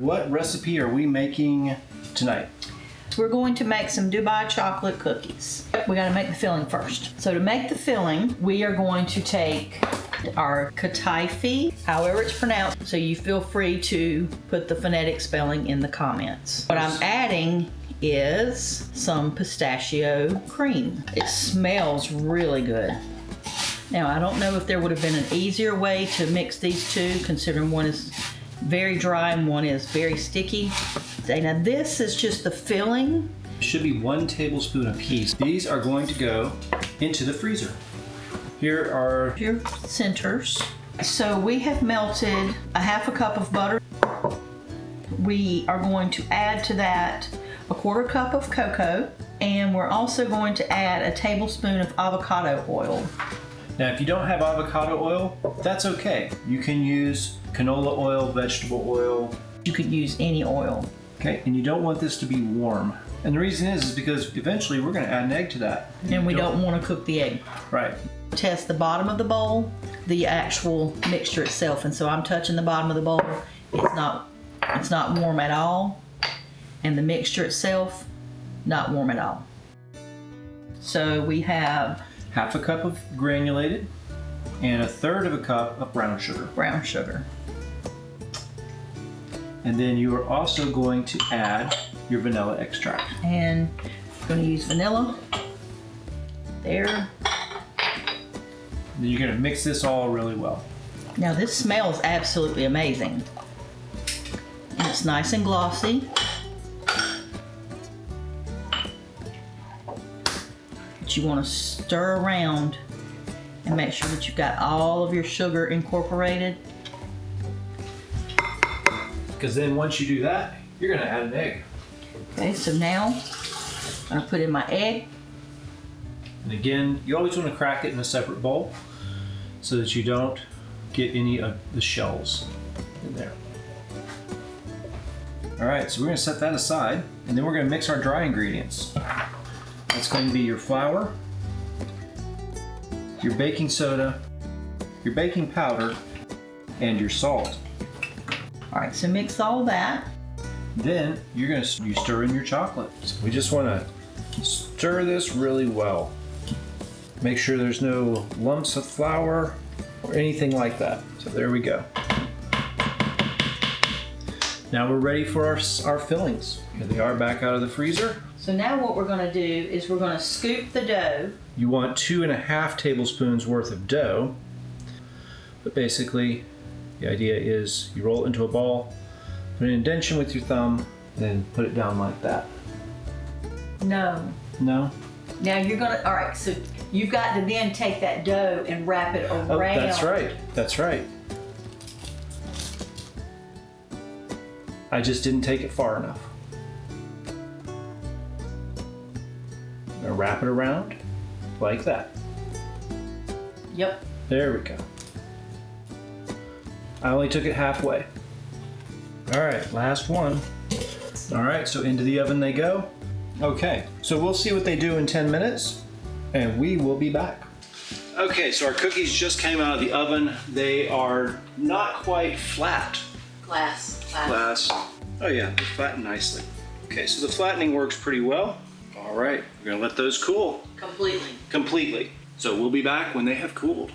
What recipe are we making tonight? We're going to make some Dubai chocolate cookies. We got to make the filling first. So to make the filling, we are going to take our kataifi, however it's pronounced, so you feel free to put the phonetic spelling in the comments. What I'm adding is some pistachio cream. It smells really good. Now, I don't know if there would have been an easier way to mix these two, considering one is very dry and one is very sticky. Now, this is just the filling. It should be 1 tablespoon apiece. These are going to go into the freezer. Here are your centers. So we have melted a ½ cup of butter. We are going to add to that a ¼ cup of cocoa, and we're also going to add a tablespoon of avocado oil. Now, if you don't have avocado oil, that's okay. You can use canola oil, vegetable oil. You could use any oil. Okay, and you don't want this to be warm. And the reason is because eventually we're going to add an egg to that. And we don't want to cook the egg. Right. Test the bottom of the bowl, the actual mixture itself. And so I'm touching the bottom of the bowl. It's not warm at all. And the mixture itself, not warm at all. So we have ½ cup of granulated and 1/3 cup of brown sugar. Brown sugar. And then you are also going to add your vanilla extract. And I'm going to use vanilla. There. Then you're going to mix this all really well. Now this smells absolutely amazing. And it's nice and glossy. But you want to stir around and make sure that you've got all of your sugar incorporated. Because then once you do that, you're going to add an egg. Okay, so now I'm going to put in my egg. And again, you always want to crack it in a separate bowl so that you don't get any of the shells in there. All right, so we're going to set that aside, and then we're going to mix our dry ingredients. That's going to be your flour, your baking soda, your baking powder, and your salt. All right, so mix all that. Then you stir in your chocolate. So we just want to stir this really well. Make sure there's no lumps of flour or anything like that. So there we go. Now we're ready for our fillings. Here they are back out of the freezer. So now what we're going to do is we're going to scoop the dough. You want 2½ tablespoons worth of dough. But basically, the idea is you roll it into a ball, put an indentation with your thumb, and then put it down like that. No. No? Now you're going to, all right, so you've got to then take that dough and wrap it around. Oh, that's right. That's right. I just didn't take it far enough. I'm gonna wrap it around like that. Yep. There we go. I only took it halfway. All right, last one. All right, so into the oven they go. Okay, so we'll see what they do in 10 minutes, and we will be back. Okay, so our cookies just came out of the oven. They are not quite flat. Glass. Oh yeah, they flatten nicely. Okay, so the flattening works pretty well. All right, we're gonna let those cool. Completely. So we'll be back when they have cooled.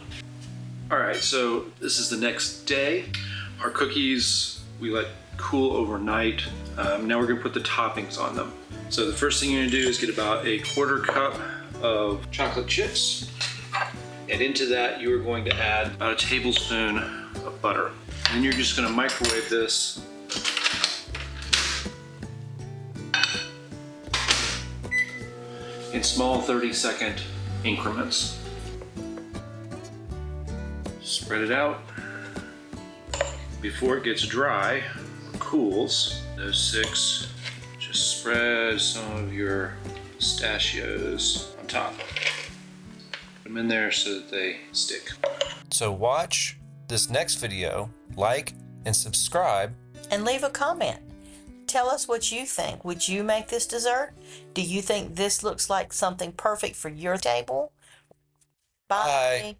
All right, so this is the next day. Our cookies, we let cool overnight. Now we're gonna put the toppings on them. So the first thing you're gonna do is get about a ¼ cup of chocolate chips. And into that, you are going to add about a tablespoon of butter. And you're just gonna microwave this in small 30-second increments. Spread it out before it gets dry or cools. Those 6, just spread some of your pistachios on top. Put them in there so that they stick. So watch this next video, like and subscribe, And leave a comment. Tell us what you think. Would you make this dessert? Do you think this looks like something perfect for your table? Bye. Bye.